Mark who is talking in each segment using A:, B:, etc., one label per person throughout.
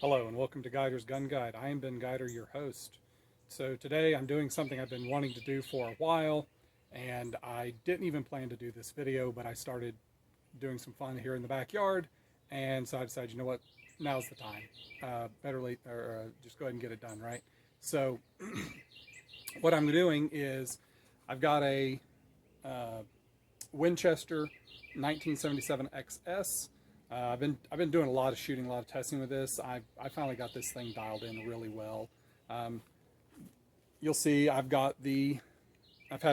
A: Hello and welcome to Guider's Gun Guide. I am Ben Guider, your host. So today I'm doing something I've been wanting to do for a while, and I didn't even plan to do this video, but I started doing some fun here in the backyard, and so I decided, you know what, now's the time. Better late, or just go ahead and get it done, right? So what I'm doing is I've got a Winchester 1977 XS. I've been doing a lot of shooting, a lot of testing with this. I finally got this thing dialed in really well. You'll see I've had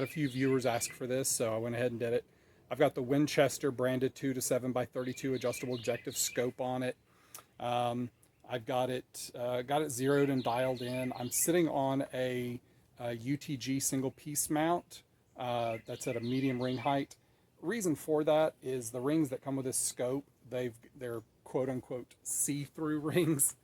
A: a few viewers ask for this, so I went ahead and did it. I've got the Winchester branded 2 to 7x32 adjustable objective scope on it. I've got it zeroed and dialed in. I'm sitting on a UTG single piece mount that's at a medium ring height. Reason for that is the rings that come with this scope, they're quote unquote see-through rings.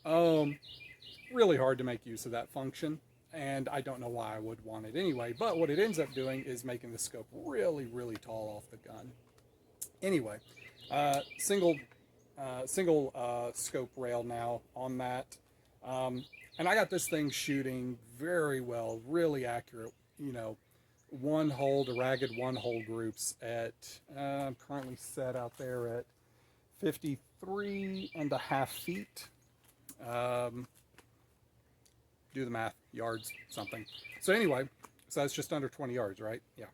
A: Really hard to make use of that function, and I don't know why I would want it anyway, but what it ends up doing is making the scope really, really tall off the gun. Anyway, single scope rail now on that, and I got this thing shooting very well, really accurate, one hole to ragged one hole groups at, I'm currently set out there at 53.5 feet. Do the math, yards, something. So anyway, so that's just under 20 yards, right? Yeah.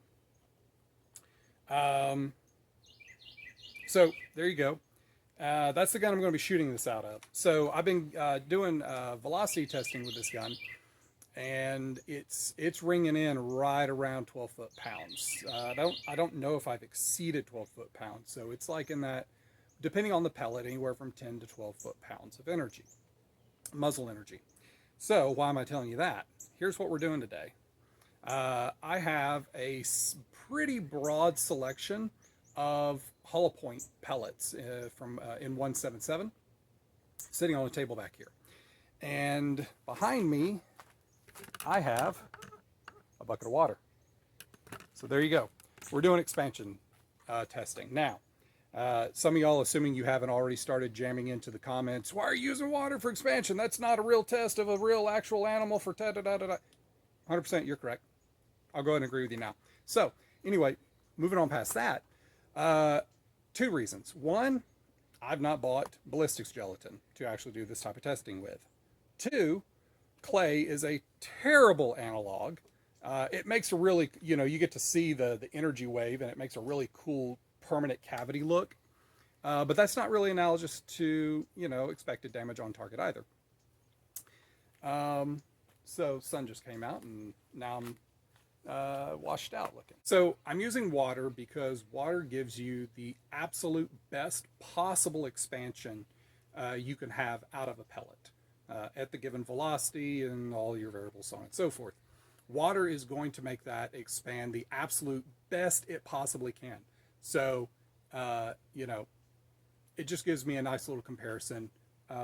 A: So there you go. That's the gun I'm going to be shooting this out of. So I've been doing velocity testing with this gun, and it's ringing in right around 12 foot-pounds. I don't know if I've exceeded 12 foot-pounds, so it's like in that, depending on the pellet, anywhere from 10 to 12 foot-pounds of energy, muzzle energy. So why am I telling you that? Here's what we're doing today. I have a pretty broad selection of hollow point pellets from in 177 sitting on a table back here, and behind me I have a bucket of water. So there you go. We're doing expansion testing. Now, some of y'all, assuming you haven't already started jamming into the comments, why are you using water for expansion? That's not a real test of a real actual animal for da-da-da-da-da. 100% you're correct. I'll go ahead and agree with you now. So anyway, moving on past that, two reasons. One, I've not bought ballistics gelatin to actually do this type of testing with. Two, clay is a terrible analog. It makes a really, you get to see the energy wave, and it makes a really cool permanent cavity look. But that's not really analogous to, expected damage on target either. So sun just came out, and now I'm washed out looking. So I'm using water because water gives you the absolute best possible expansion you can have out of a pellet. At the given velocity and all your variables, so on and so forth. Water is going to make that expand the absolute best it possibly can. So, it just gives me a nice little comparison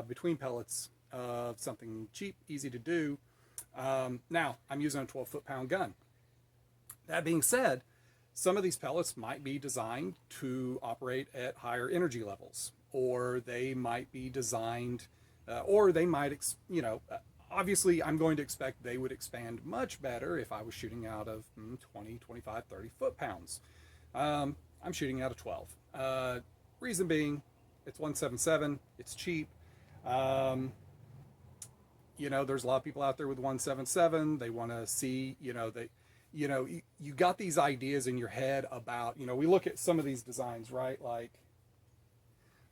A: between pellets of something cheap, easy to do. Now, I'm using a 12 foot-pound gun. That being said, some of these pellets might be designed to operate at higher energy levels, or they might be designed or they might, obviously I'm going to expect they would expand much better if I was shooting out of 20, 25, 30 foot-pounds. I'm shooting out of 12. Reason being, it's 177, it's cheap. There's a lot of people out there with 177. They want to see, you got these ideas in your head about, we look at some of these designs, right? Like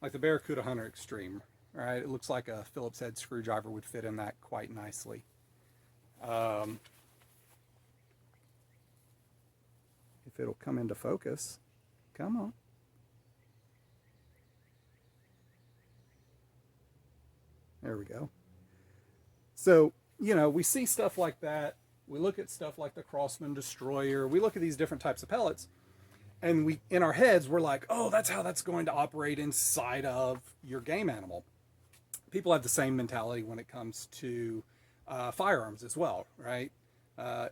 A: the Baracuda Hunter Extreme. All right, it looks like a Phillips head screwdriver would fit in that quite nicely. If it'll come into focus, come on. There we go. So, we see stuff like that. We look at stuff like the Crosman Destroyer. We look at these different types of pellets, and in our heads, we're like, oh, that's how that's going to operate inside of your game animal. People have the same mentality when it comes to firearms as well, right?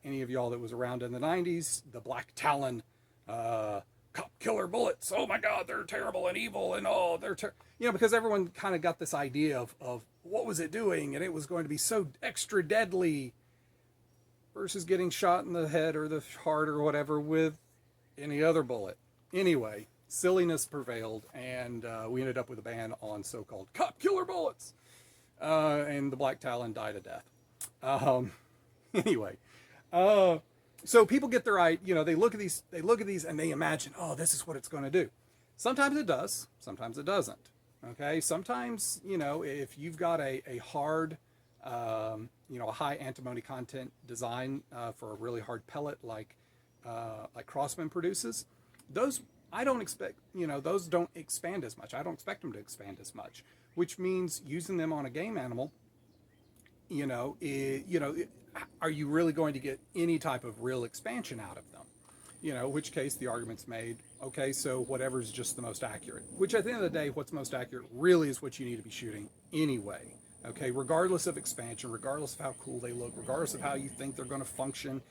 A: Any of y'all that was around in the 90s, the Black Talon cop killer bullets. Oh my God, they're terrible and evil and oh, they're because everyone kind of got this idea of what was it doing and it was going to be so extra deadly versus getting shot in the head or the heart or whatever with any other bullet. Anyway, silliness prevailed, and we ended up with a ban on so-called cop killer bullets, and the Black Talon died a death. Anyway, so people get their they look at these, and they imagine, oh, this is what it's going to do. Sometimes it does, sometimes it doesn't. Okay, sometimes if you've got a hard, a high antimony content design for a really hard pellet like Crosman produces, those I don't expect, those don't expand as much. I don't expect them to expand as much, which means using them on a game animal, are you really going to get any type of real expansion out of them? In which case the argument's made, okay, so whatever's just the most accurate, which at the end of the day, what's most accurate really is what you need to be shooting anyway. Okay, regardless of expansion, regardless of how cool they look, regardless of how you think they're going to function,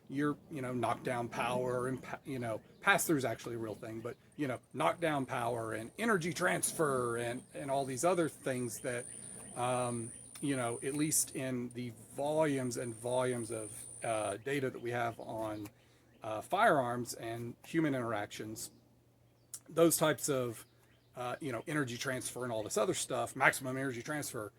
A: your knockdown power and pass through is actually a real thing, but knockdown power and energy transfer and all these other things that at least in the volumes and volumes of data that we have on firearms and human interactions, those types of energy transfer and all this other stuff, maximum energy transfer,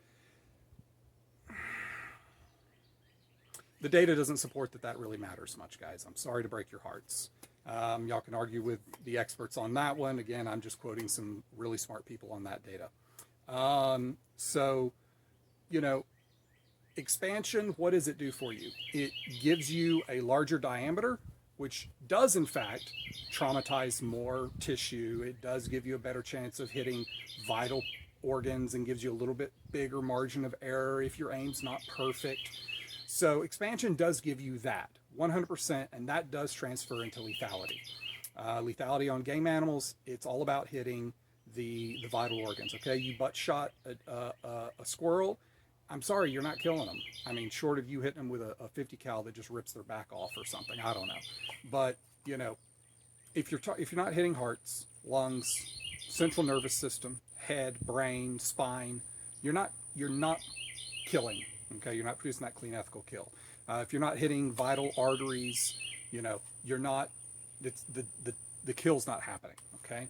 A: the data doesn't support that really matters much, guys. I'm sorry to break your hearts. Y'all can argue with the experts on that one. Again, I'm just quoting some really smart people on that data. Expansion, what does it do for you? It gives you a larger diameter, which does in fact traumatize more tissue. It does give you a better chance of hitting vital organs and gives you a little bit bigger margin of error if your aim's not perfect. So expansion does give you that 100%, and that does transfer into lethality. Lethality on game animals, it's all about hitting the vital organs. Okay, you butt shot a squirrel, I'm sorry, you're not killing them. I mean, short of you hitting them with a 50 cal that just rips their back off or something, I don't know. But if you're not hitting hearts, lungs, central nervous system, head, brain, spine, you're not killing. Okay, you're not producing that clean ethical kill. If you're not hitting vital arteries, you're not. The kill's not happening. Okay.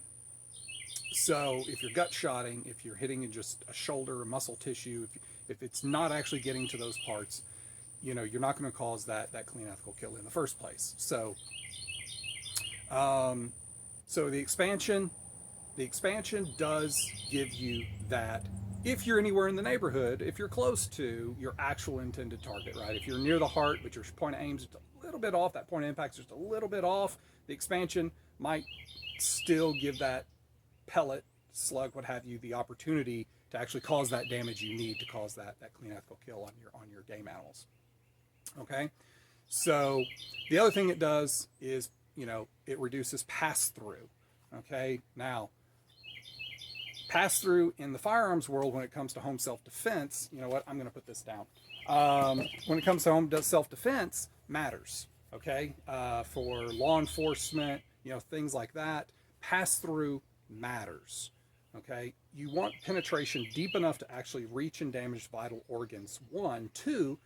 A: So if you're gut shotting, if you're hitting in just a shoulder or muscle tissue, if it's not actually getting to those parts, you're not going to cause that clean ethical kill in the first place. So, so the expansion does give you that. If you're anywhere in the neighborhood, if you're close to your actual intended target, right? If you're near the heart, but your point of aim is just a little bit off, that point of impact is just a little bit off, the expansion might still give that pellet, slug, what have you, the opportunity to actually cause that damage you need to cause that clean ethical kill on your game animals. Okay, so the other thing it does is it reduces pass through. Okay, now pass through in the firearms world when it comes to home self-defense, you know what, I'm going to put this down. When it comes to home self-defense, matters. Okay, for law enforcement, things like that, pass through matters. Okay, you want penetration deep enough to actually reach and damage vital organs. 1, 2,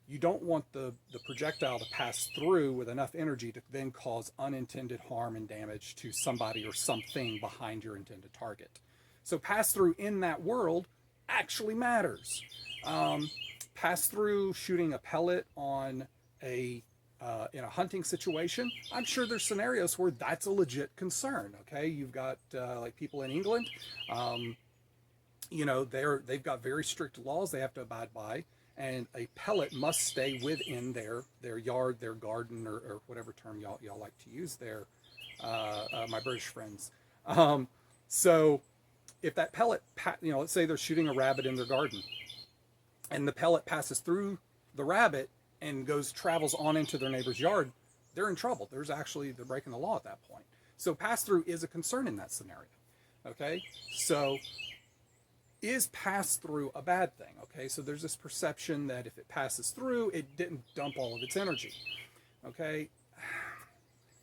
A: you don't want the projectile to pass through with enough energy to then cause unintended harm and damage to somebody or something behind your intended target. So pass through in that world actually matters. Pass through shooting a pellet on in a hunting situation, I'm sure there's scenarios where that's a legit concern. Okay, you've got like people in England, they've got very strict laws they have to abide by, and a pellet must stay within their yard, their garden, or whatever term y'all like to use there, my British friends. So if that pellet, let's say they're shooting a rabbit in their garden, and the pellet passes through the rabbit and travels on into their neighbor's yard, they're in trouble. They're breaking the law at that point. So pass through is a concern in that scenario. Okay, so is pass through a bad thing? Okay, so there's this perception that if it passes through, it didn't dump all of its energy. Okay,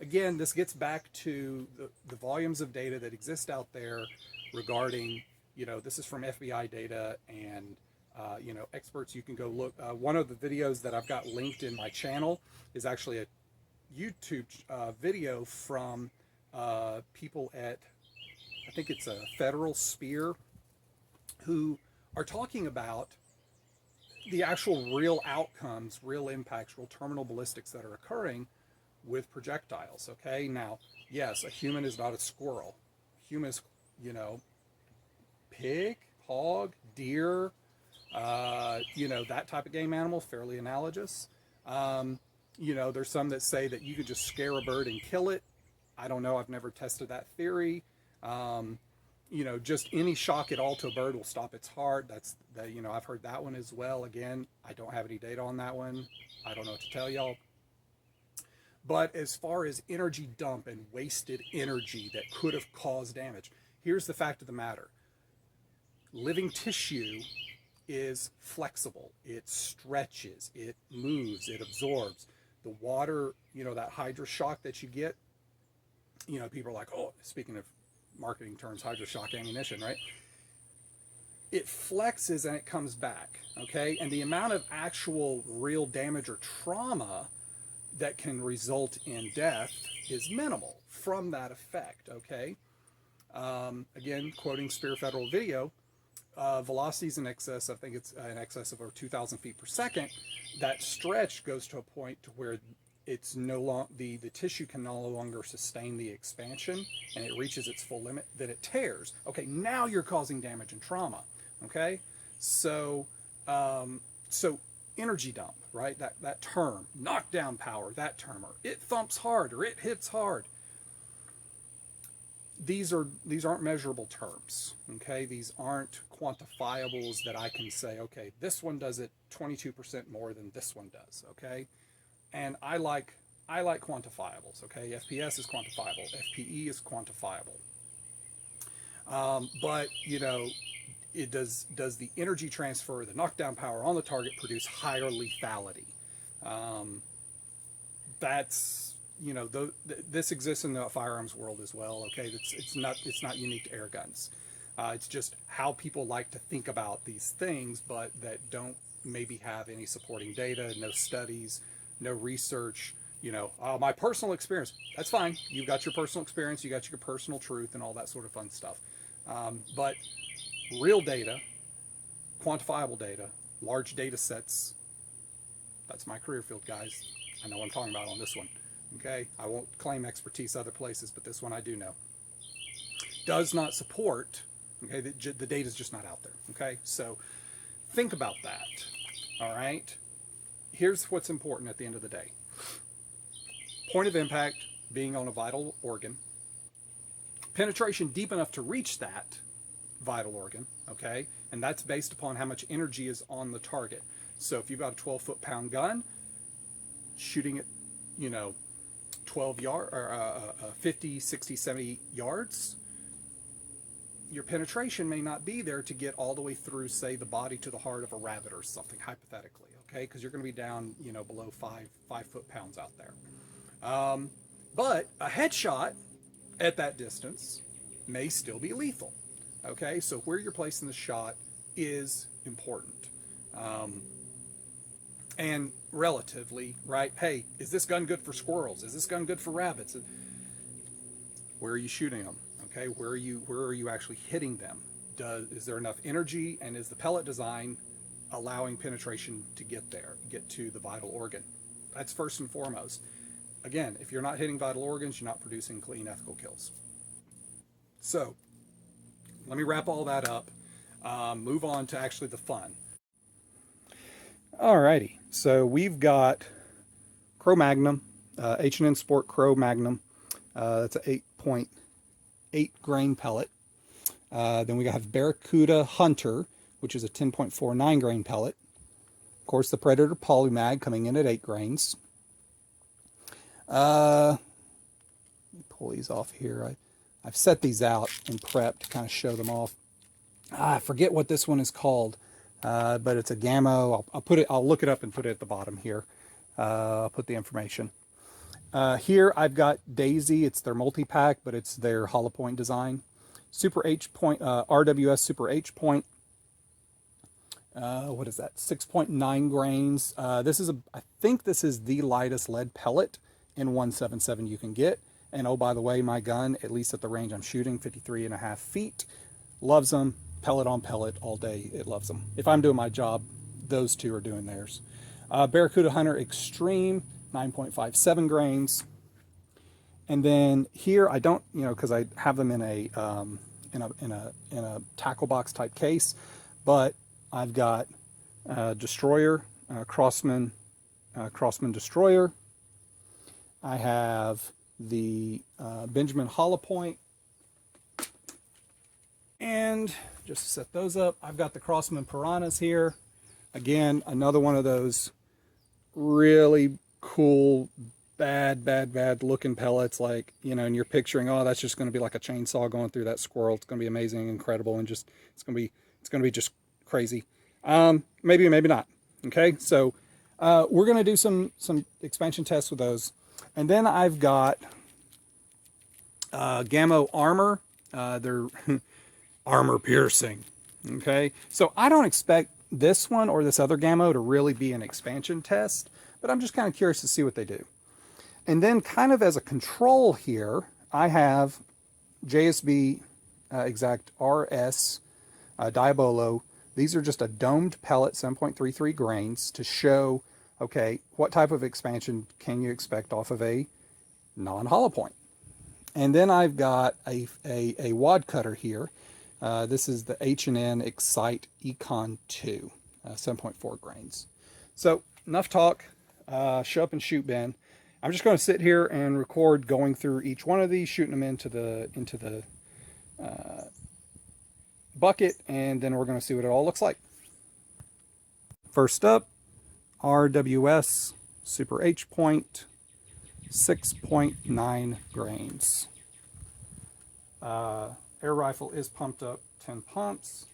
A: again, this gets back to the volumes of data that exist out there regarding, this is from FBI data, and experts, you can go look. One of the videos that I've got linked in my channel is actually a YouTube video from people at, I think it's a Federal Spear, who are talking about the actual real outcomes, real impacts, real terminal ballistics that are occurring with projectiles. Okay, now, yes, a human is not a squirrel. Human is, pig, hog, deer, that type of game animal, fairly analogous. There's some that say that you could just scare a bird and kill it. I don't know. I've never tested that theory. Just any shock at all to a bird will stop its heart. I've heard that one as well. Again, I don't have any data on that one. I don't know what to tell y'all. But as far as energy dump and wasted energy that could have caused damage, here's the fact of the matter. Living tissue is flexible. It stretches, it moves, it absorbs. The water, that hydroshock that you get, people are like, oh, speaking of marketing terms, hydroshock ammunition, right? It flexes and it comes back, okay? And the amount of actual real damage or trauma that can result in death is minimal from that effect, okay? Again, quoting Spear Federal video, velocities in excess, I think it's in excess of over 2,000 feet per second. That stretch goes to a point to where it's no longer, the tissue can no longer sustain the expansion, and it reaches its full limit, then it tears. Okay, now you're causing damage and trauma. Okay, so energy dump, right? That term, knockdown power, that term, or it thumps hard, or it hits hard. These aren't measurable terms. Okay, these aren't quantifiables that I can say, okay, this one does it 22% more than this one does. Okay. And I like quantifiables, okay? FPS is quantifiable. FPE is quantifiable. But, it does the energy transfer, the knockdown power on the target produce higher lethality? That's, this exists in the firearms world as well, okay? It's not unique to air guns. It's just how people like to think about these things, but that don't maybe have any supporting data, no studies, no research, my personal experience. That's fine. You've got your personal experience, you got your personal truth and all that sort of fun stuff. But real data, quantifiable data, large data sets, that's my career field, guys. I know what I'm talking about on this one. Okay, I won't claim expertise other places, but this one I do know. Does not support, okay, the data is just not out there. Okay, so think about that. All right. Here's what's important at the end of the day. Point of impact being on a vital organ. Penetration deep enough to reach that vital organ, okay? And that's based upon how much energy is on the target. So if you've got a 12 foot-pound gun, shooting it, 12 yards, or 50, 60, 70 yards, your penetration may not be there to get all the way through, say, the body to the heart of a rabbit or something, hypothetically. Okay, because you're going to be down, below 5 foot-pounds out there. But a headshot at that distance may still be lethal. Okay, so where you're placing the shot is important. And relatively, right? Hey, is this gun good for squirrels? Is this gun good for rabbits? Where are you shooting them? Okay, where are you actually hitting them? Is there enough energy, and is the pellet design allowing penetration to get to the vital organ? That's first and foremost. Again, if you're not hitting vital organs, you're not producing clean, ethical kills. So, let me wrap all that up. Move on to actually the fun. Alrighty, so we've got Crow Magnum, H&N Sport Crow Magnum. That's an 8.8 grain pellet. Then we have Baracuda Hunter, which is a 10.49 grain pellet. Of course, the Predator Polymag coming in at 8 grains. Let me pull these off here. I've set these out in prep to kind of show them off. I forget what this one is called, but it's a Gamo. I'll look it up and put it at the bottom here. I'll put the information. Here I've got Daisy. It's their multi-pack, but it's their hollow point design. Super-H-Point, RWS Super-H-Point. What is that? 6.9 grains. I think this is the lightest lead pellet in 177 you can get. And oh, by the way, my gun, at least at the range I'm shooting, 53.5 feet, loves them. Pellet on pellet all day. It loves them. If I'm doing my job, those two are doing theirs. Baracuda Hunter Extreme, 9.57 grains. And then here I don't, because I have them in a tackle box type case, but I've got Destroyer, Crosman Destroyer. I have the Benjamin Hollow Point, and just to set those up, I've got the Crosman Piranhas here. Again, another one of those really cool, bad looking pellets, like, and you're picturing, oh, that's just going to be like a chainsaw going through that squirrel. It's going to be amazing, incredible, and just it's going to be just crazy. Maybe not. Okay, so we're going to do some expansion tests with those, and then I've got Gamo Armor. They're armor piercing. Okay, so I don't expect this one or this other Gamo to really be an expansion test, but I'm just kind of curious to see what they do. And then kind of as a control here, I have JSB Exact RS Diabolo. These are just a domed pellet, 7.33 grains, to show, okay, what type of expansion can you expect off of a non-hollow point. And then I've got a wad cutter here. This is the H&N Excite Econ II, 7.4 grains. So enough talk. Show up and shoot, Ben. I'm just going to sit here and record going through each one of these, shooting them into the bucket, and then we're going to see what it all looks like. First up, RWS Super-H-Point, 6.9 grains. Air rifle is pumped up 10 pumps.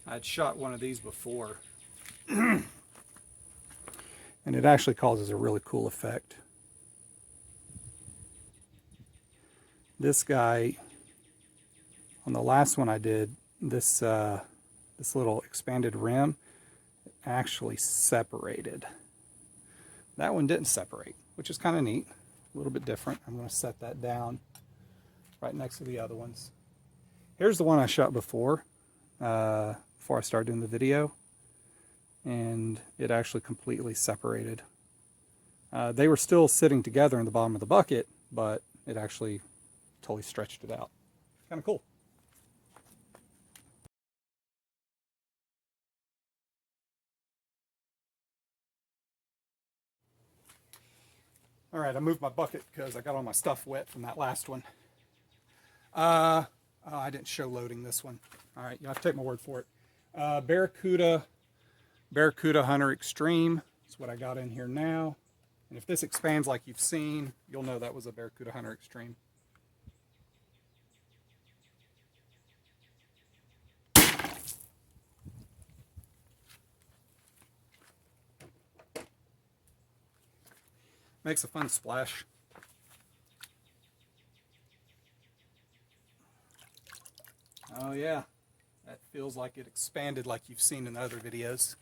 A: I'd shot one of these before, and it actually causes a really cool effect. This guy, on the last one I did, this little expanded rim actually separated. That one didn't separate, which is kind of neat, a little bit different. I'm going to set that down right next to the other ones. Here's the one I shot before I started doing the video, and it actually completely separated. They were still sitting together in the bottom of the bucket, but it actually totally stretched it out. Kind of cool. All right, I moved my bucket because I got all my stuff wet from that last one. I didn't show loading this one. All right, you have to take my word for it. Baracuda Hunter Extreme is what I got in here now. And if this expands like you've seen, you'll know that was a Baracuda Hunter Extreme. Makes a fun splash. Oh yeah, that feels like it expanded like you've seen in other videos.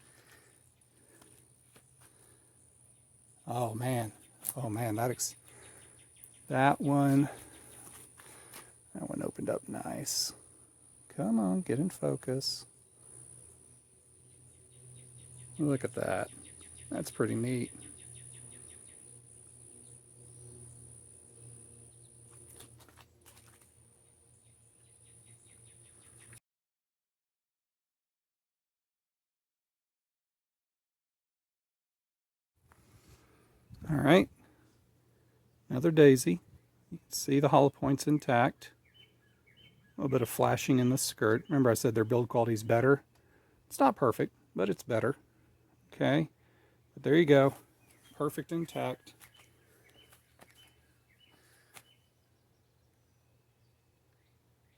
A: Oh man, that one opened up nice. Come on, get in focus. Look at that. That's pretty neat. All right, another daisy. You can see the hollow point's intact. A little bit of flashing in the skirt. Remember I said their build quality is better. It's not perfect, but it's better. Okay, but there you go. Perfect intact.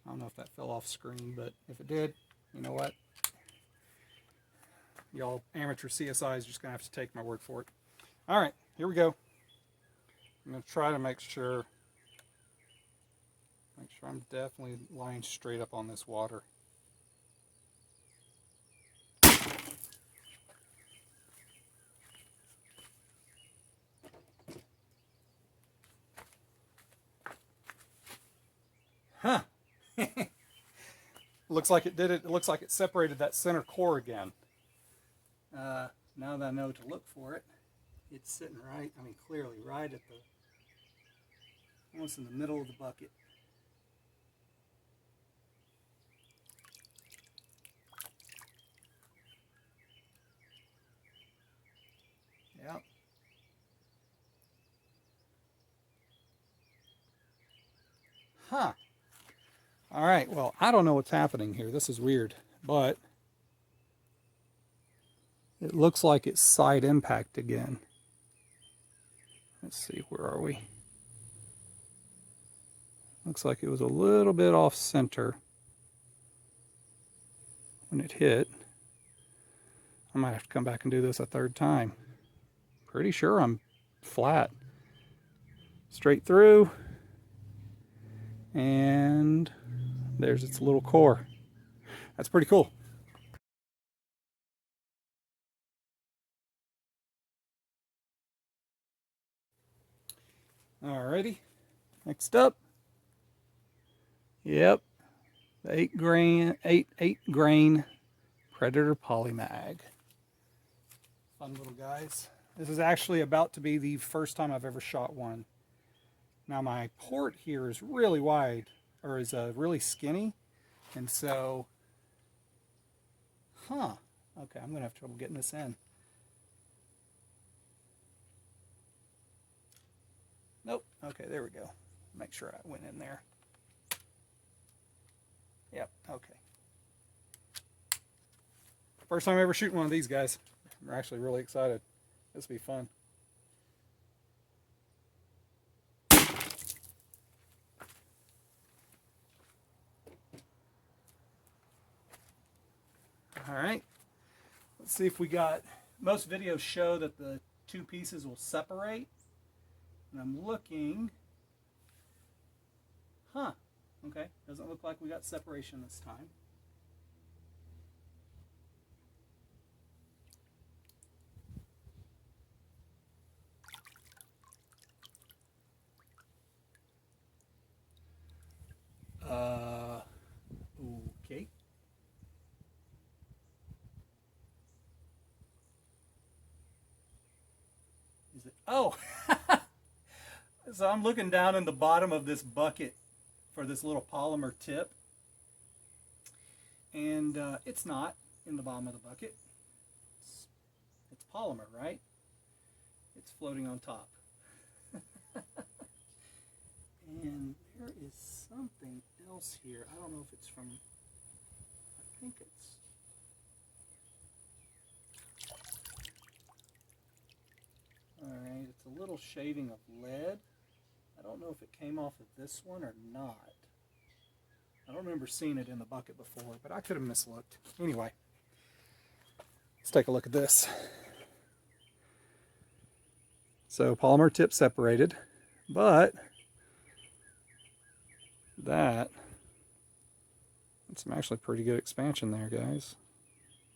A: I don't know if that fell off screen, but if it did, you know what? Y'all amateur CSIs just gonna have to take my word for it. All right, here we go. I'm gonna try to make sure I'm definitely lying straight up on this water. Huh. Looks like it did it. It looks like it separated that center core again. Now that I know to look for it, it's sitting right, I mean clearly right at the, almost in the middle of the bucket. Yep. Huh. All right, well, I don't know what's happening here. This is weird, but it looks like it's side impact again. Let's see, where are we? Looks like it was a little bit off center when it hit. I might have to come back and do this a third time. Pretty sure I'm flat. Straight through. And there's its little core. That's pretty cool. Alrighty, next up. Yep, the 8 grain Predator Polymag. Fun little guys. This is actually about to be the first time I've ever shot one. Now my port here is really wide, or is really skinny, and so, okay, I'm gonna have trouble getting this in. Nope, okay, there we go. Make sure I went in there. Yep, okay. First time ever shooting one of these guys. I'm actually really excited. This will be fun. All right, let's see if we got, most videos show that the two pieces will separate. And I'm looking, okay, doesn't look like we got separation this time. Okay. Is it, oh, so I'm looking down in the bottom of this bucket for this little polymer tip. And it's not in the bottom of the bucket. It's polymer, right? It's floating on top. And there is something else here. I don't know if it's from, I think it's, alright, it's a little shaving of lead. I don't know if it came off of this one or not. I don't remember seeing it in the bucket before, but I could have mislooked. Anyway, let's take a look at this. So polymer tip separated, but that's some actually pretty good expansion there, guys.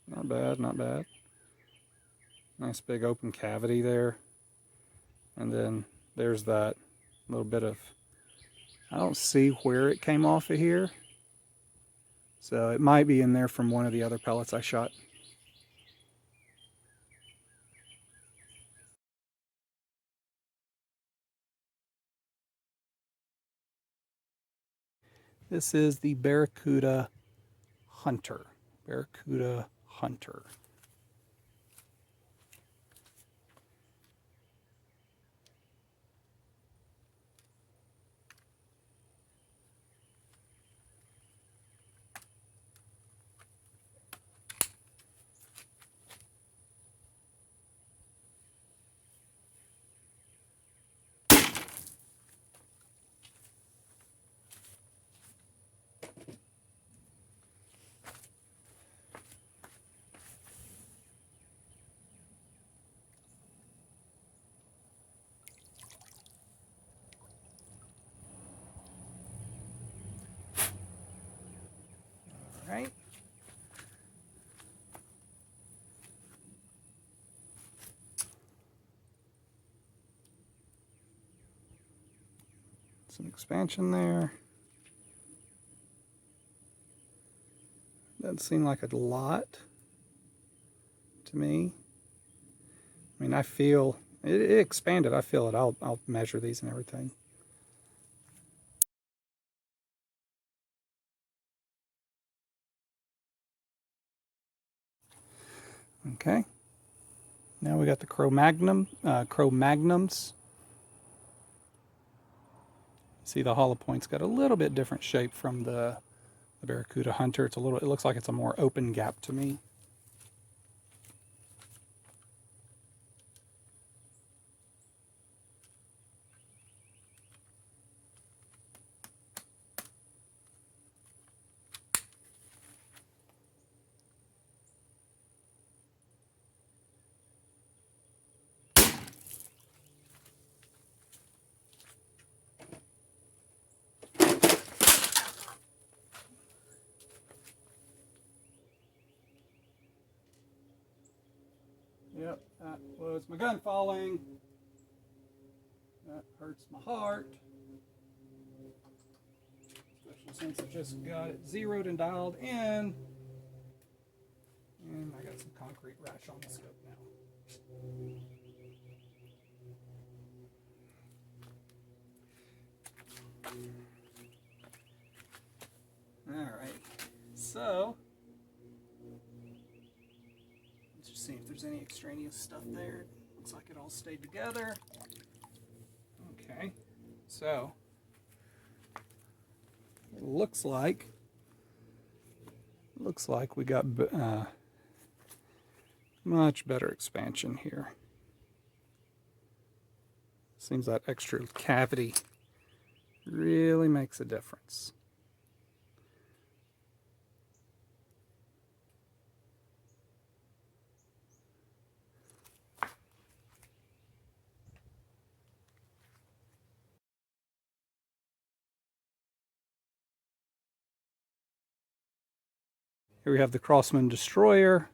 A: Not bad, not bad. Nice big open cavity there. And then there's that little bit of, I don't see where it came off of here. So it might be in there from one of the other pellets I shot. This is the Baracuda Hunter. Baracuda Hunter. right. Some expansion there. Doesn't seem like a lot to me. I mean, I feel it expanded. I feel it. I'll measure these and everything. Okay. Now we got the Crow Magnums. See, the hollow point's got a little bit different shape from the Baracuda Hunter. It looks like it's a more open gap to me. Yep, that was my gun falling. That hurts my heart. Especially since I just got it zeroed and dialed in. And I got some concrete rash on the scope now. Alright, so let's just see if there's any extraneous stuff there. Looks like it all stayed together. Okay, so it looks like we got much better expansion here. Seems that extra cavity really makes a difference. Here we have the Crosman Destroyer.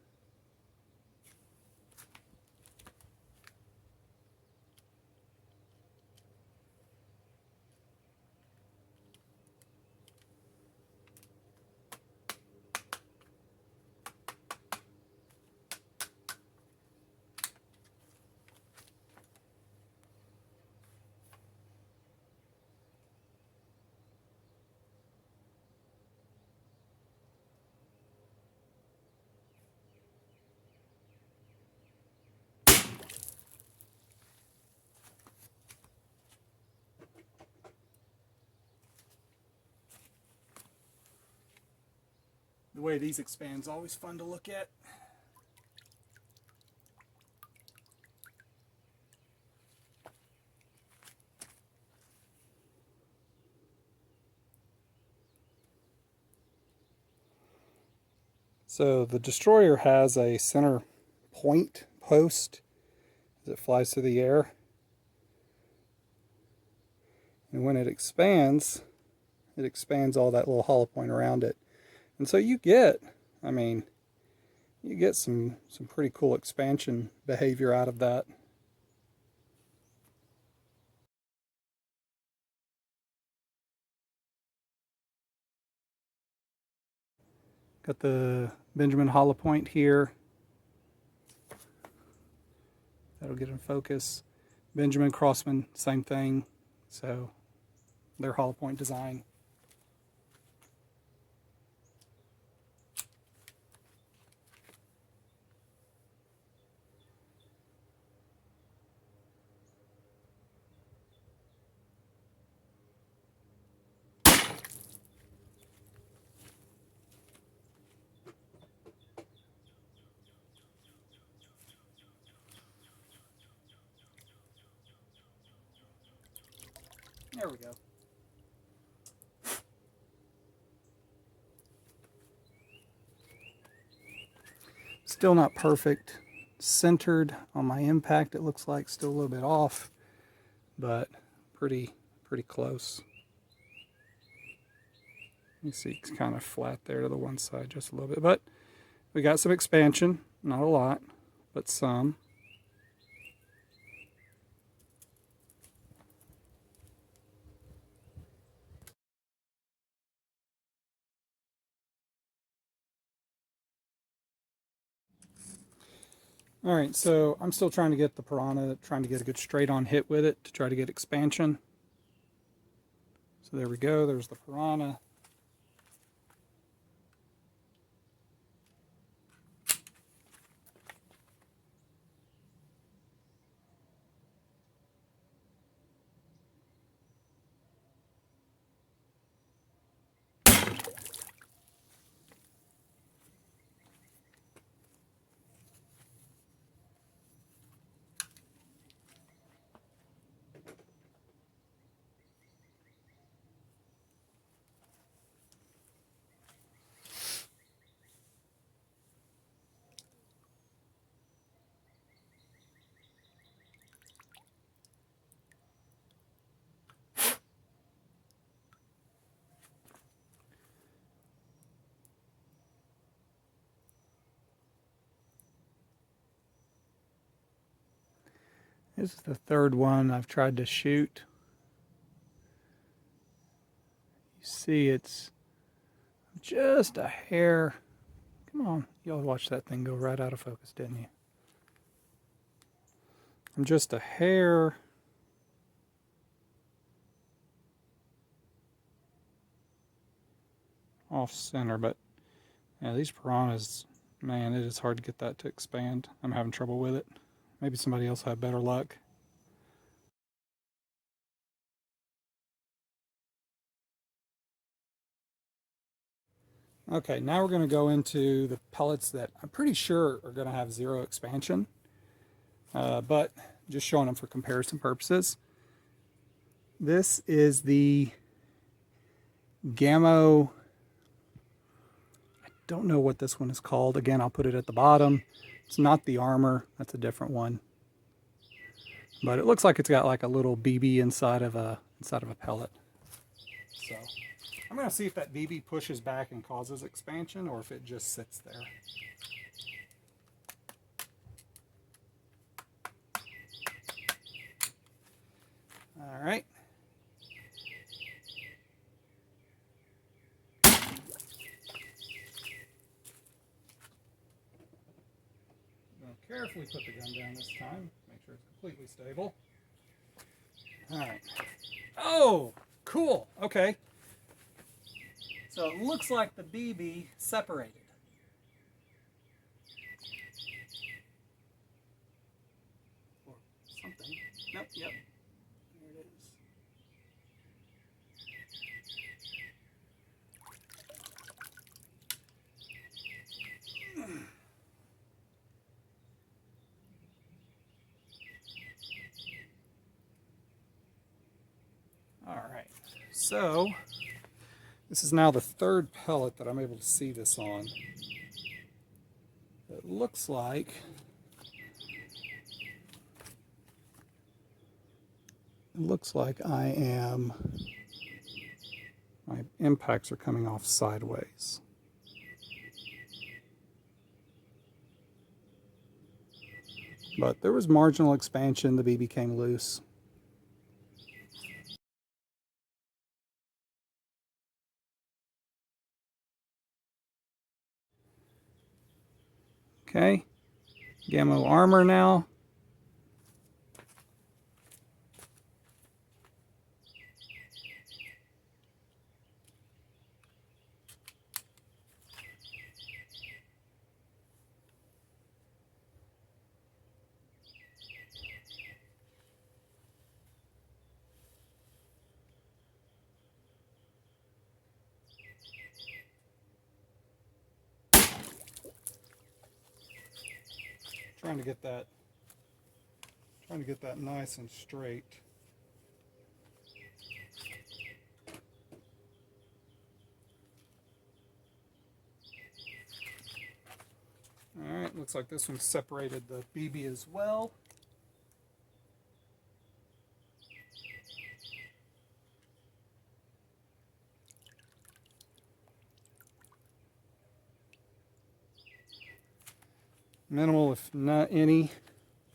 A: The way these expand is always fun to look at. So the Destroyer has a center point post as it flies through the air. And when it expands all that little hollow point around it. And so you get, I mean, you get some pretty cool expansion behavior out of that. Got the Benjamin hollow point here. That'll get in focus. Benjamin, Crosman, same thing. So their hollow point design. There we go. Still not perfect. Centered on my impact, it looks like still a little bit off, but pretty close. You see it's kind of flat there to the one side just a little bit, but we got some expansion, not a lot, but some. All right, so I'm still trying to get the Piranha, trying to get a good straight on hit with it to try to get expansion. So there we go, there's the Piranha. This is the third one I've tried to shoot. You see it's just a hair. Come on, y'all watched that thing go right out of focus, didn't you? I'm just a hair off center, but yeah, these Piranhas, man, it is hard to get that to expand. I'm having trouble with it. Maybe somebody else had better luck. Okay, now we're going to go into the pellets that I'm pretty sure are going to have zero expansion, but just showing them for comparison purposes. This is the Gamo, I don't know what this one is called. Again, I'll put it at the bottom. It's not the Armor, that's a different one. But it looks like it's got like a little BB inside of a pellet. So I'm going to see if that BB pushes back and causes expansion or if it just sits there. All right. Carefully put the gun down this time. Make sure it's completely stable. All right. Oh, cool. Okay. So it looks like the BB separated. Or something. Nope, yep. There it is. All right. So this is now the third pellet that I'm able to see this on. It looks like my impacts are coming off sideways. But there was marginal expansion, the BB came loose. Okay, Gamo Armor now. Trying to get that nice and straight. All right, looks like this one separated the BB as well. Minimal, if not any,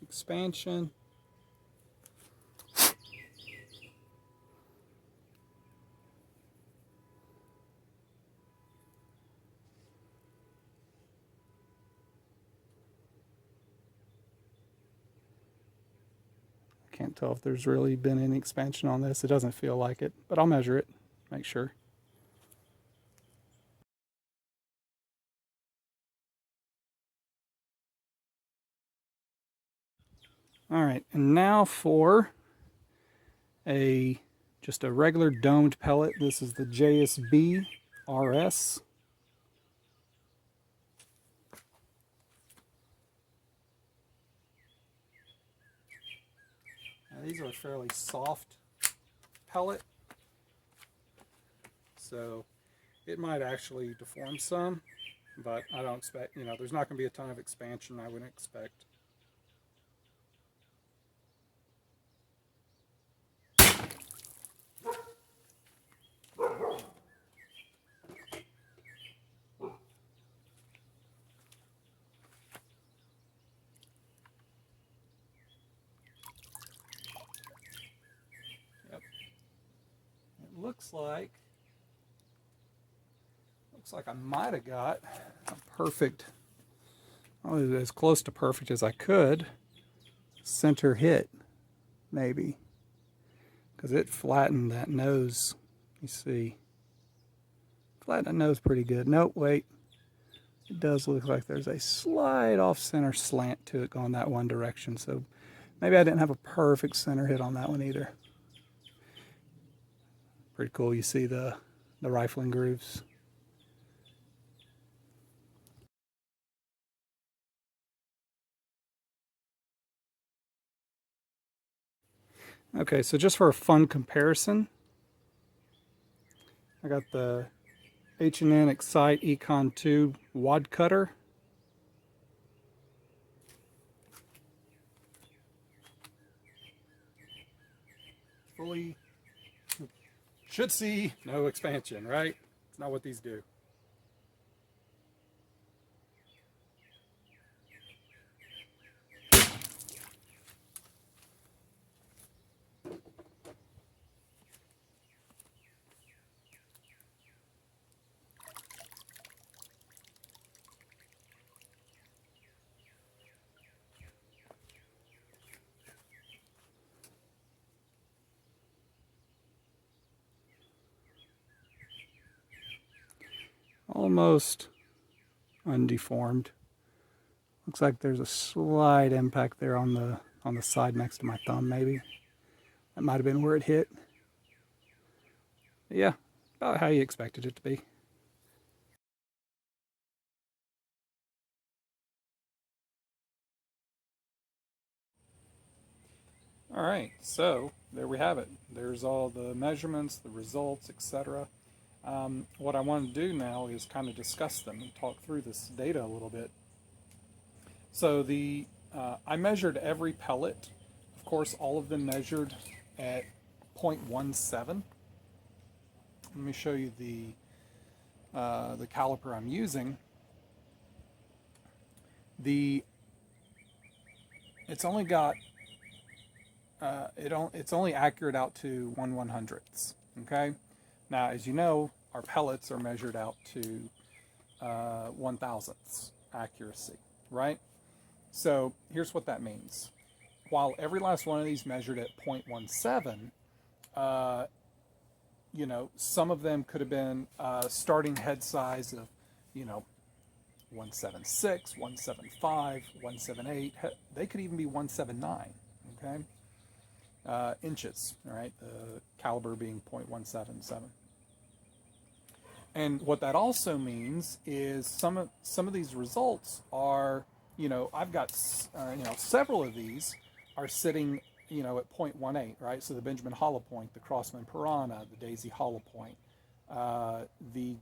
A: expansion. Can't tell if there's really been any expansion on this. It doesn't feel like it, but I'll measure it, make sure. All right, and now for just a regular domed pellet. This is the JSB RS. Now, these are a fairly soft pellet, so it might actually deform some, but I don't expect, there's not going to be a ton of expansion, I wouldn't expect. Yep. It looks like I might have got a perfect, as close to perfect as I could, center hit, maybe, because it flattened that nose. You see, flattened that nose pretty good. Nope, wait, it does look like there's a slight off-center slant to it going that one direction, so maybe I didn't have a perfect center hit on that one either. Pretty cool. You see the rifling grooves. Okay, so just for a fun comparison, I got the H&N Excite Econ II wad cutter. Fully, should see no expansion, right? It's not what these do. Almost undeformed. Looks like there's a slight impact there on the side next to my thumb, maybe. That might have been where it hit. But yeah, about how you expected it to be. All right, so there we have it. There's all the measurements, the results, etc. What I want to do now is kind of discuss them and talk through this data a little bit. So I measured every pellet. Of course, all of them measured at 0.17. Let me show you the caliper I'm using. It's only got it's only accurate out to 1/100ths. Okay. Now, as you know, our pellets are measured out to 1/1000ths accuracy, right? So here's what that means. While every last one of these measured at 0.17, some of them could have been starting head size of, 176, 175, 178. They could even be 179, okay? Inches, all right? The caliber being 0.177. And what that also means is some of these results are, I've got, several of these are sitting, at 0.18, right? So the Benjamin Hollow Point, the Crosman Piranha, the Daisy Hollow Point, the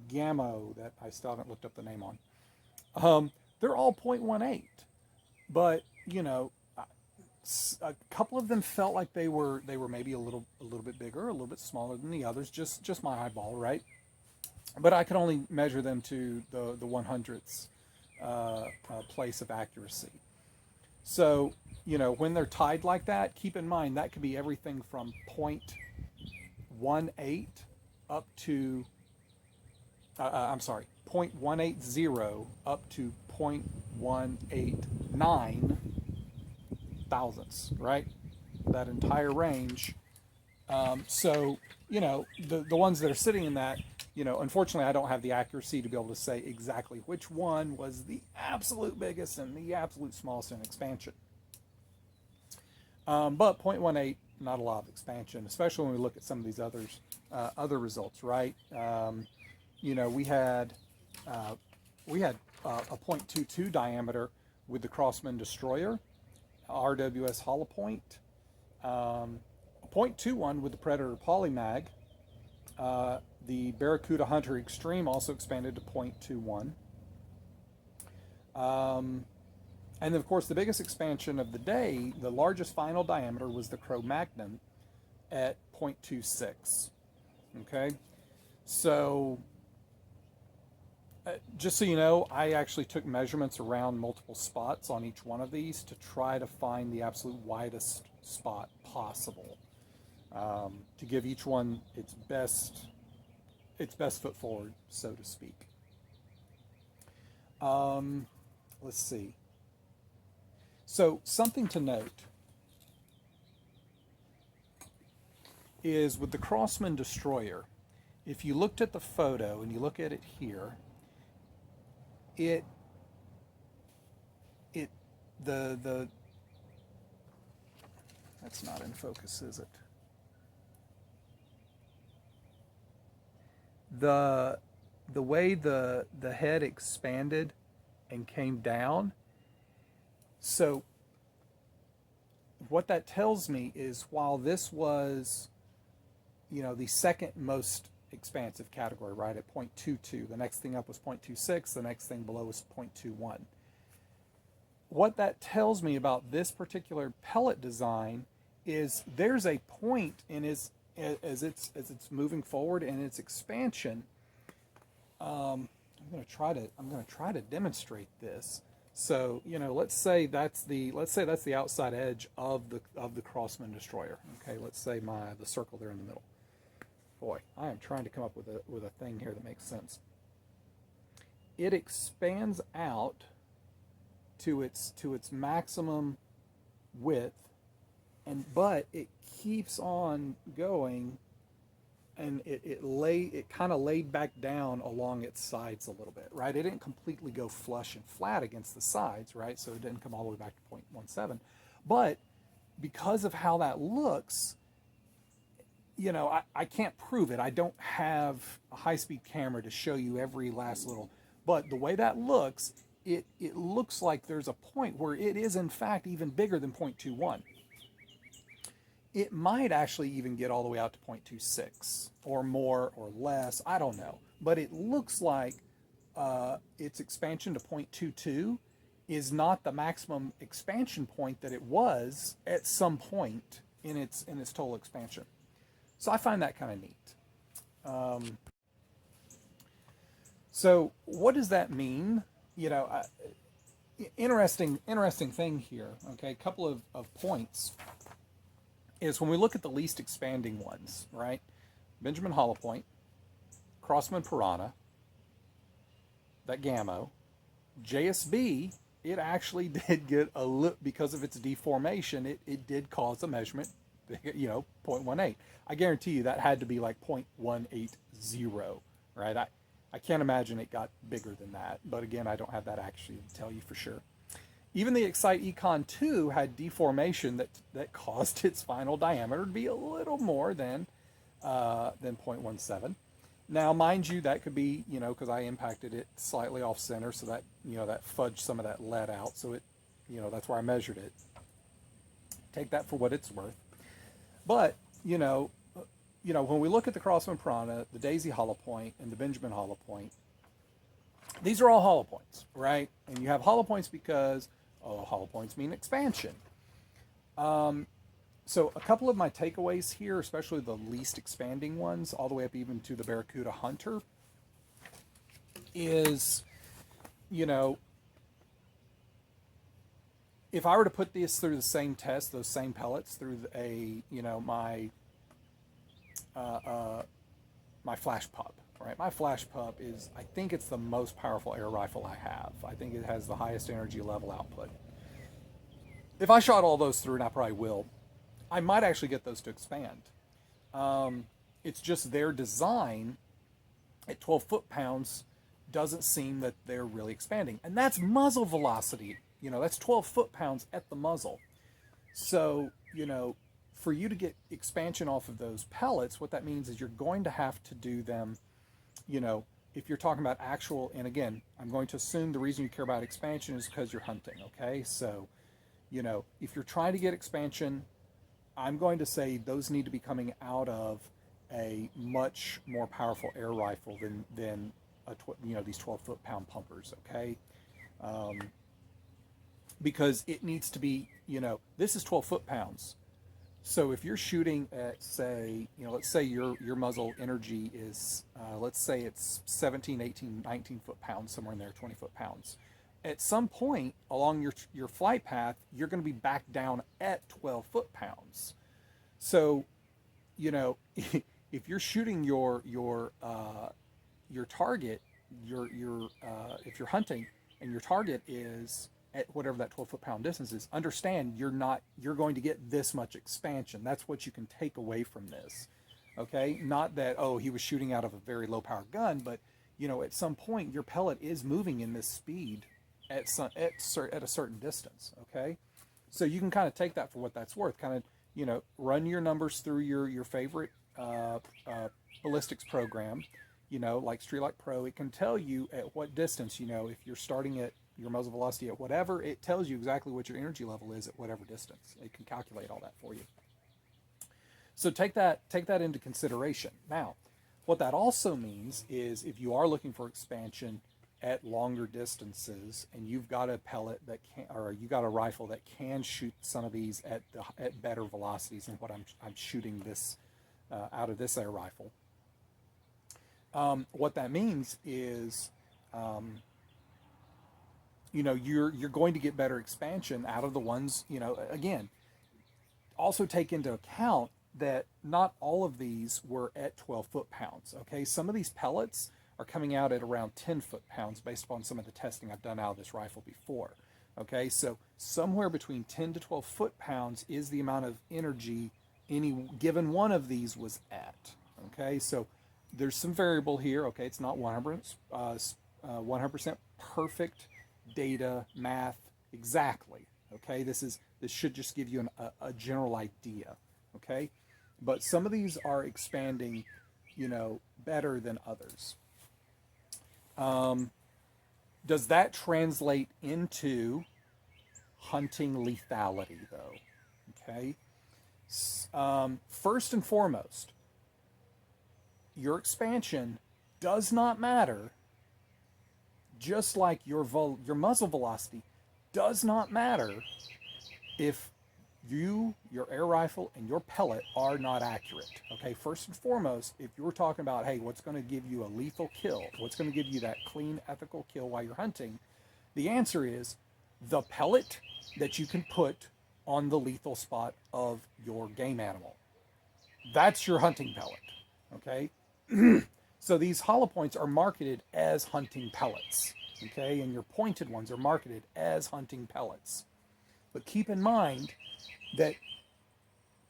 A: Gamo that I still haven't looked up the name on. They're all 0.18, but a couple of them felt like they were maybe a little bit bigger, a little bit smaller than the others. Just my eyeball, right? But I could only measure them to the 1/100ths place of accuracy. So, you know, when they're tied like that, keep in mind that could be everything from 0.18 up to, I'm sorry, 0.180 up to 0.189 thousandths, right? That entire range. So, you know, the ones that are sitting in that, you know, unfortunately, I don't have the accuracy to be able to say exactly which one was the absolute biggest and the absolute smallest in expansion. But 0.18, not a lot of expansion, especially when we look at some of these others, other results, right? You know, we had a 0.22 diameter with the Crosman Destroyer, RWS Hollow-Point, a 0.21 with the Predator Polymag. The Baracuda Hunter Extreme also expanded to 0.21. And then, of course, the biggest expansion of the day, the largest final diameter, was the Crow Magnum at 0.26. Okay? So, just so you know, I actually took measurements around multiple spots on each one of these to try to find the absolute widest spot possible, to give each one its best foot forward, so to speak. Let's see. So something to note is with the Crosman Destroyer, if you looked at the photo and you look at it here, that's not in focus, is it? The way the head expanded and came down, so what that tells me is while this was, you know, the second most expansive category, right, at 0.22, the next thing up was 0.26, the next thing below was 0.21. What that tells me about this particular pellet design is there's a point in as it's moving forward in its expansion. I'm going to try to demonstrate this. So, you know, let's say that's the outside edge of the Crosman Destroyer. Okay, let's say the circle there in the middle. Boy, I am trying to come up with a thing here that makes sense. It expands out to its maximum width, but it keeps on going, and it kind of laid back down along its sides a little bit, right? It didn't completely go flush and flat against the sides, right? So it didn't come all the way back to 0.17, but because of how that looks, you know, I can't prove it. I don't have a high-speed camera to show you every last little, but the way that looks, it looks like there's a point where it is in fact even bigger than 0.21. It might actually even get all the way out to 0.26 or more or less, I don't know. But it looks like its expansion to 0.22 is not the maximum expansion point that it was at some point in its total expansion. So I find that kind of neat. So what does that mean? You know, interesting thing here, okay, a couple of points is when we look at the least expanding ones, right? Benjamin Hollow-Point, Crosman Piranha, that Gamo, JSB, it actually did get a little, because of its deformation, it did cause a measurement, you know, 0.18. I guarantee you that had to be like 0.180, right? I can't imagine it got bigger than that, but again, I don't have that actually to tell you for sure. Even the Excite Econ II had deformation that caused its final diameter to be a little more than 0.17. Now, mind you, that could be, you know, because I impacted it slightly off center, so that, you know, that fudged some of that lead out. So it, you know, that's where I measured it. Take that for what it's worth. But, you know, when we look at the Crosman Piranha, the Daisy Hollow-Point, and the Benjamin Hollow-Point, these are all hollow points, right? And you have hollow points because hollow points mean expansion. So a couple of my takeaways here, especially the least expanding ones, all the way up even to the Baracuda Hunter, is, you know, if I were to put this through the same test, those same pellets through a, you know, my flash pup, right? My flash pup is, I think it's the most powerful air rifle I have. I think it has the highest energy level output. If I shot all those through, and I probably will, I might actually get those to expand. It's just their design at 12 foot-pounds doesn't seem that they're really expanding. And that's muzzle velocity. You know, that's 12 foot-pounds at the muzzle. So, you know, for you to get expansion off of those pellets, what that means is you're going to have to do them, you know, if you're talking about actual, and again, I'm going to assume the reason you care about expansion is because you're hunting, okay? So, you know, if you're trying to get expansion, I'm going to say those need to be coming out of a much more powerful air rifle than you know, these 12 foot-pound pumpers, okay? Because it needs to be, you know, this is 12 foot-pounds. So if you're shooting at, say, you know, let's say your muzzle energy is, let's say it's 17, 18, 19 foot-pounds, somewhere in there, 20 foot-pounds. At some point along your flight path, you're going to be back down at 12 foot-pounds. So, you know, if you're shooting your target, if you're hunting and your target is at whatever that 12 foot-pound distance is, understand you're going to get this much expansion. That's what you can take away from this. Okay, not that, oh, he was shooting out of a very low power gun, but you know, at some point your pellet is moving in this speed at a certain distance. Okay, so you can kind of take that for what that's worth. Kind of, you know, run your numbers through your favorite ballistics program, you know, like Streetlight Pro. It can tell you at what distance, you know, if you're starting at your muzzle velocity at whatever, it tells you exactly what your energy level is at whatever distance. It can calculate all that for you. So take that into consideration. Now, what that also means is if you are looking for expansion at longer distances and you've got a pellet that can, or you got a rifle that can shoot some of these at better velocities than what I'm shooting this out of this air rifle. What that means is, you know, you're going to get better expansion out of the ones, you know, again, also take into account that not all of these were at 12 foot-pounds, okay? Some of these pellets are coming out at around 10 foot-pounds based upon some of the testing I've done out of this rifle before, okay? So somewhere between 10 to 12 foot-pounds is the amount of energy any given one of these was at, okay? So there's some variable here, okay? It's not 100% perfect data, math, exactly, okay? This should just give you a general idea, okay? But some of these are expanding, you know, better than others. Does that translate into hunting lethality, though? Okay. First and foremost, your expansion does not matter, just like your muzzle velocity does not matter if your air rifle and your pellet are not accurate. Okay, first and foremost, if you're talking about, hey, what's going to give you a lethal kill, what's going to give you that clean, ethical kill while you're hunting, the answer is the pellet that you can put on the lethal spot of your game animal. That's your hunting pellet, okay? So these hollow points are marketed as hunting pellets, okay? And your pointed ones are marketed as hunting pellets. But keep in mind that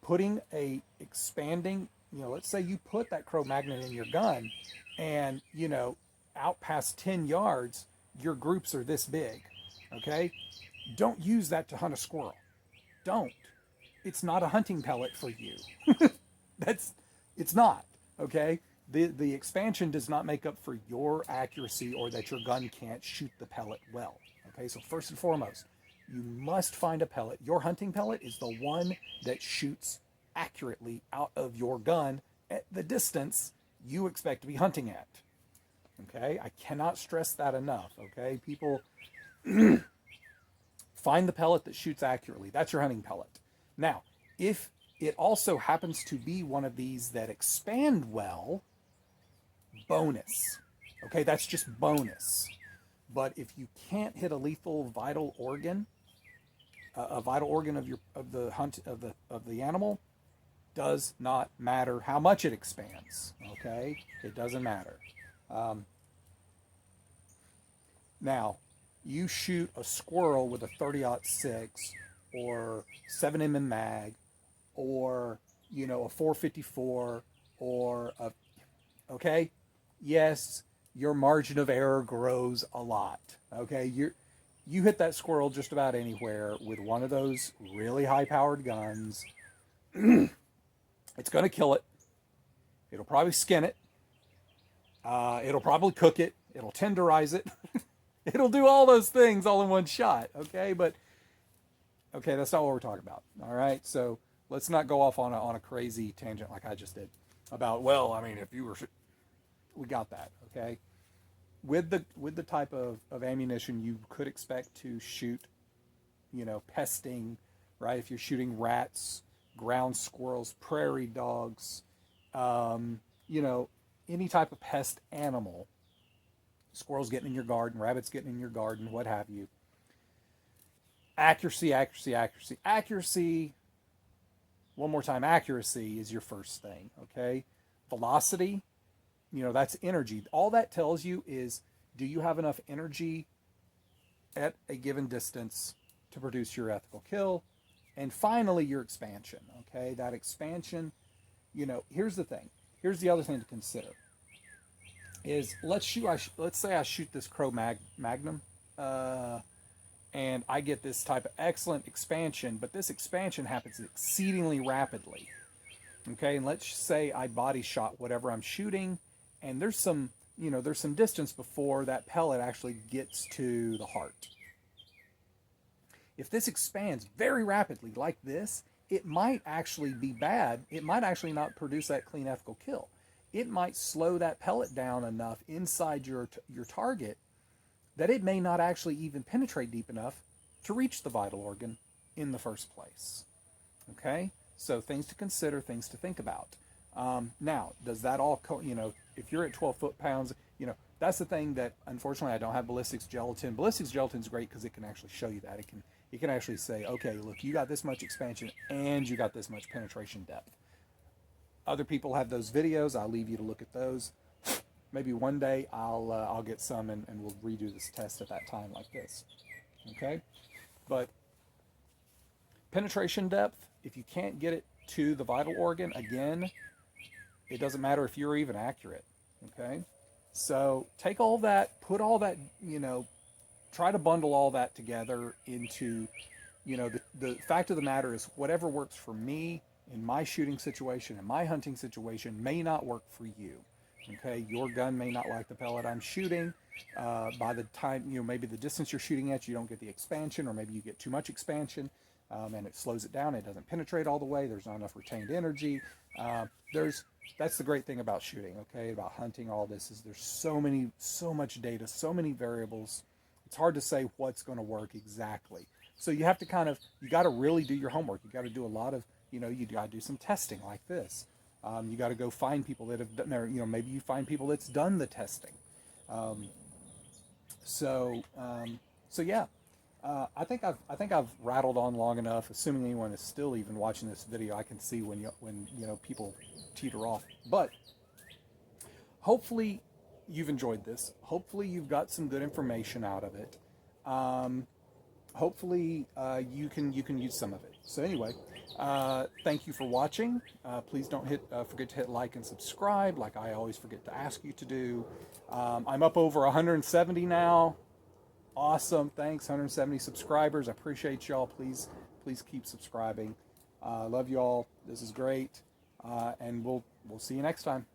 A: putting a expanding, you know, let's say you put that Crow Magnum in your gun and, you know, out past 10 yards, your groups are this big, okay? Don't use that to hunt a squirrel. Don't. It's not a hunting pellet for you. It's not, okay? The expansion does not make up for your accuracy or that your gun can't shoot the pellet well, okay? So first and foremost, you must find a pellet. Your hunting pellet is the one that shoots accurately out of your gun at the distance you expect to be hunting at. Okay? I cannot stress that enough. Okay? People, find the pellet that shoots accurately. That's your hunting pellet. Now, if it also happens to be one of these that expand well, bonus. Okay? That's just bonus. But if you can't hit a lethal vital organ, a vital organ of the animal, does not matter how much it expands. Okay, it doesn't matter. Now, you shoot a squirrel with a 30-06 or 7mm mag, or a 454, or okay, yes, your margin of error grows a lot. Okay, you hit that squirrel just about anywhere with one of those really high-powered guns. It's going to kill it. It'll probably skin it. It'll probably cook it. It'll tenderize it. It'll do all those things all in one shot. Okay, but okay, that's not what we're talking about. All right, so let's not go off on a crazy tangent like I just did about, well, I mean, if you were, we got that. Okay, with the type of ammunition you could expect to shoot, pesting, right? If you're shooting rats, ground squirrels, prairie dogs, any type of pest animal, squirrels getting in your garden, rabbits getting in your garden, what have you. Accuracy, accuracy, accuracy, accuracy. One more time, accuracy is your first thing, okay? Velocity, that's energy. All that tells you is, do you have enough energy at a given distance to produce your ethical kill? And finally, your expansion, okay? That expansion, here's the thing. Here's the other thing to consider. Is let's say I shoot this Crow Magnum, and I get this type of excellent expansion, but this expansion happens exceedingly rapidly. Okay, and let's say I body shot whatever I'm shooting, and there's some distance before that pellet actually gets to the heart. If this expands very rapidly like this, it might actually be bad. It might actually not produce that clean ethical kill. It might slow that pellet down enough inside your target that it may not actually even penetrate deep enough to reach the vital organ in the first place. Okay, so things to consider, things to think about. Now, does that all, if you're at 12 foot-pounds, that's the thing that, unfortunately, I don't have ballistics gelatin. Ballistics gelatin is great because it can actually show you that. It can actually say, okay, look, you got this much expansion and you got this much penetration depth. Other people have those videos. I'll leave you to look at those. Maybe one day I'll get some and we'll redo this test at that time like this. Okay? But penetration depth, if you can't get it to the vital organ, again, it doesn't matter if you're even accurate. Okay? So take all that, put all that, try to bundle all that together into, the fact of the matter is whatever works for me in my shooting situation, in my hunting situation, may not work for you. Okay, your gun may not like the pellet I'm shooting. By the time, maybe the distance you're shooting at, you don't get the expansion, or maybe you get too much expansion, and it slows it down. It doesn't penetrate all the way. There's not enough retained energy. That's the great thing about shooting, okay, about hunting. All this is there's so much data, so many variables. It's hard to say what's going to work exactly. So you have to you got to really do your homework. You got to do a lot of, you got to do some testing like this. You got to go find people that have done, maybe you find people that's done the testing. So yeah, I think I've rattled on long enough. Assuming anyone is still even watching this video, I can see when people teeter off. But hopefully you've enjoyed this. Hopefully you've got some good information out of it. Hopefully you can use some of it. So anyway, thank you for watching. Please don't forget to hit like and subscribe, like I always forget to ask you to do. I'm up over 170 now. Awesome, thanks, 170 subscribers. I appreciate y'all. Please keep subscribing. Love you all. This is great, and we'll see you next time.